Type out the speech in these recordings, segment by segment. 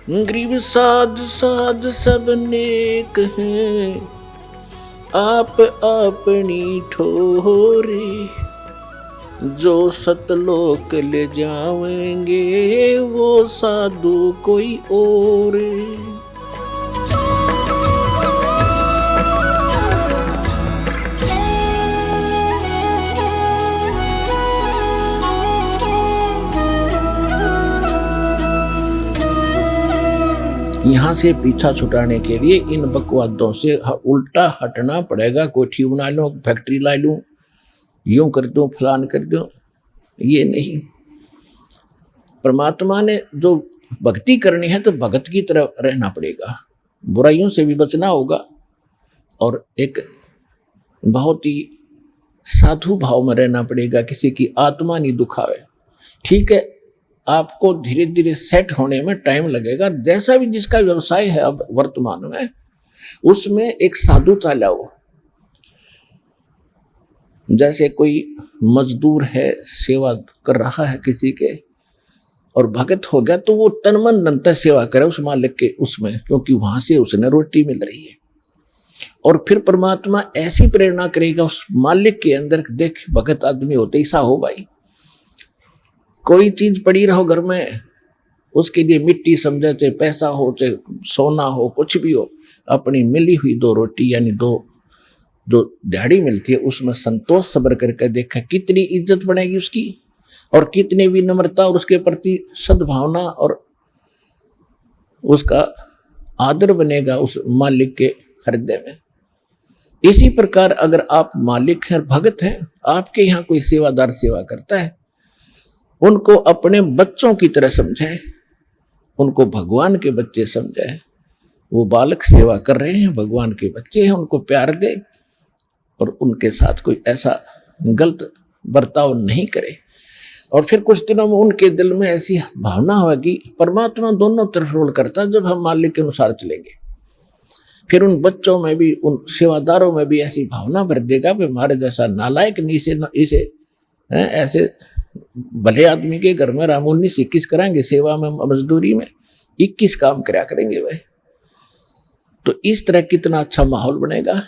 गरीब साध साध सब नेक हैं, आप अपनी ठोरे, जो सतलोक ले जाएंगे वो साधु कोई और। यहाँ से पीछा छुटाने के लिए इन बकवादों से उल्टा हटना पड़ेगा। कोठी बना लूं, फैक्ट्री ला लूं, यूं कर दूं, फलान कर दूं, ये नहीं। परमात्मा ने जो भक्ति करनी है तो भगत की तरह रहना पड़ेगा, बुराइयों से भी बचना होगा और एक बहुत ही साधु भाव में रहना पड़ेगा, किसी की आत्मा नहीं दुखावे। ठीक है, आपको धीरे धीरे सेट होने में टाइम लगेगा। जैसा भी जिसका व्यवसाय है अब वर्तमान में, उसमें एक साधुता लाओ। जैसे कोई मजदूर है, सेवा कर रहा है किसी के, और भगत हो गया तो वो तन मन धन से सेवा करे उस मालिक के उसमें, क्योंकि वहां से उसने रोटी मिल रही है। और फिर परमात्मा ऐसी प्रेरणा करेगा उस मालिक के अंदर, देख भगत आदमी होते ऐसा हो भाई। कोई चीज पड़ी रहो घर में, उसके लिए मिट्टी समझे, चाहे पैसा हो चाहे सोना हो, कुछ भी हो, अपनी मिली हुई दो रोटी यानी दो जो दिहाड़ी मिलती है उसमें संतोष सब्र करके देखा कितनी इज्जत बनेगी उसकी, और कितनी विनम्रता और उसके प्रति सद्भावना और उसका आदर बनेगा उस मालिक के हृदय में। इसी प्रकार अगर आप मालिक हैं, भगत हैं, आपके यहाँ कोई सेवादार सेवा करता है, उनको अपने बच्चों की तरह समझे, उनको भगवान के बच्चे समझे। वो बालक सेवा कर रहे हैं, भगवान के बच्चे हैं, उनको प्यार दे और उनके साथ कोई ऐसा गलत बर्ताव नहीं करे। और फिर कुछ दिनों में उनके दिल में ऐसी भावना होगी, परमात्मा दोनों तरफ रोल करता है, जब हम मालिक के अनुसार चलेंगे फिर उन बच्चों में भी, उन सेवादारों में भी ऐसी भावना भर देगा कि हमारे जैसा नालायक इसे ऐसे भले आदमी के घर में राम 19-21 कराएंगे, सेवा में मजदूरी में 21 काम कराया करेंगे वह। तो इस तरह कितना अच्छा माहौल बनेगा।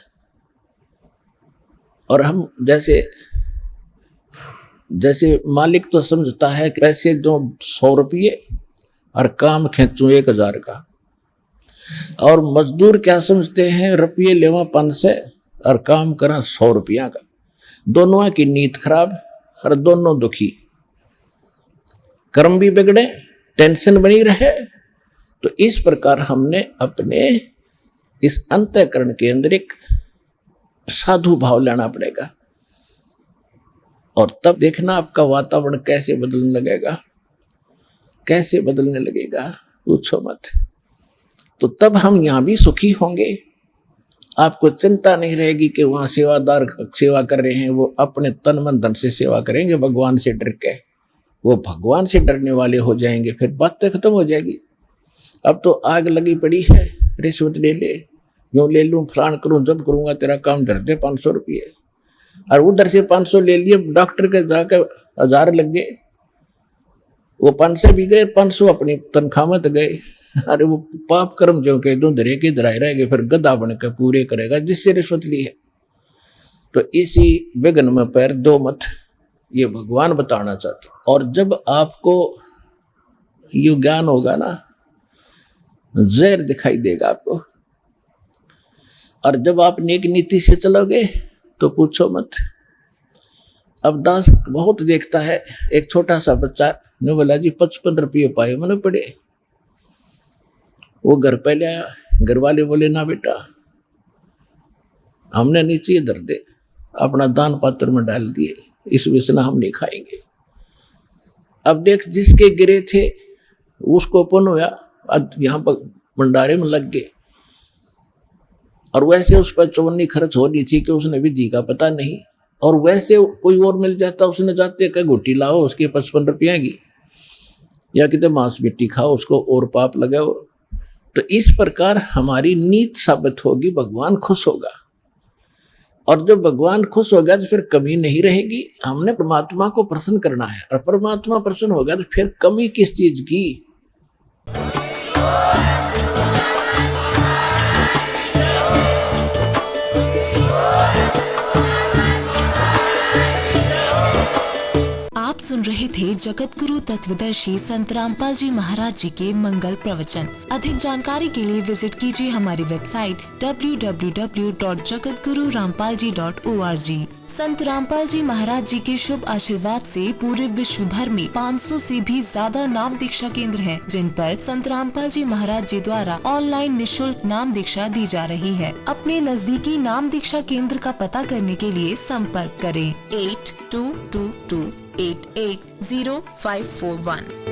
और हम जैसे मालिक तो समझता है कि पैसे दो 100 रुपये और काम खींचूं 1000 का, और मजदूर क्या समझते हैं, रुपये लेवा 500 और काम करा 100 रुपया का। दोनों की नीयत खराब और दोनों दुखी, कर्म भी बिगड़े, टेंशन बनी रहे। तो इस प्रकार हमने अपने इस अंतःकरण के अंदर एक साधु भाव लाना पड़ेगा, और तब देखना आपका वातावरण कैसे बदलने लगेगा, कैसे बदलने लगेगा, पूछो मत। तो तब हम यहां भी सुखी होंगे। आपको चिंता नहीं रहेगी कि वहां सेवादार सेवा कर रहे हैं, वो अपने तन मन धन से सेवा करेंगे भगवान से डर के, वो भगवान से डरने वाले हो जाएंगे, फिर बातें खत्म हो जाएगी। अब तो आग लगी पड़ी है, रिश्वत ले ले, यूं ले लूं, फलान करूं, जब करूंगा तेरा काम धर दे 500 रुपये, और उधर से 500 ले लिए, डॉक्टर के जाकर 1000 लग गए, वो 500 भी गए, 500 अपनी तनख्वाह में गए। अरे वो पाप कर्म जो कह दो धरे के धराए रहेंगे, फिर गधा बनकर पूरे करेगा जिससे रिश्वत ली है। तो इसी विघ्न में पैर दो मत, ये भगवान बताना चाहते। और जब आपको ये ज्ञान होगा ना, जहर दिखाई देगा आपको, और जब आप नेक नीति से चलोगे तो पूछो मत। अब दास बहुत देखता है, एक छोटा सा बच्चा ने बोला जी 55 रुपये पाए मैंने पड़े। वो घर पे लाया, घर वाले बोले ना बेटा हमने नीचे धर दे, अपना दान पात्र में डाल दिए, इस विषय हम नहीं खाएंगे। अब देख जिसके गिरे थे उसको पुण्य हुआ, अब यहाँ पर भंडारे में लग गए, और वैसे उस पर चौनी खर्च होनी थी कि उसने विधि का पता नहीं, और वैसे कोई और मिल जाता उसने जाते कहीं घुट्टी लाओ उसके 55 रुपया की, या कितने मांस मिट्टी खाओ उसको और पाप लगाओ। तो इस प्रकार हमारी नीत साबित होगी, भगवान खुश होगा, और जब भगवान खुश हो गया तो फिर कमी नहीं रहेगी। हमने परमात्मा को प्रसन्न करना है, और परमात्मा प्रसन्न हो गया तो फिर कमी किस चीज की। रहे थे जगत गुरु तत्वदर्शी संत रामपाल जी महाराज जी के मंगल प्रवचन। अधिक जानकारी के लिए विजिट कीजिए हमारी वेबसाइट www.jagatgururampalji.org। संत रामपाल जी महाराज जी के शुभ आशीर्वाद से पूरे विश्व भर में 500 से भी ज्यादा नाम दीक्षा केंद्र हैं, जिन पर संत रामपाल जी महाराज जी द्वारा ऑनलाइन निशुल्क नाम दीक्षा दी जा रही है। अपने नजदीकी नाम दीक्षा केंद्र का पता करने के लिए संपर्क करें 8222880541।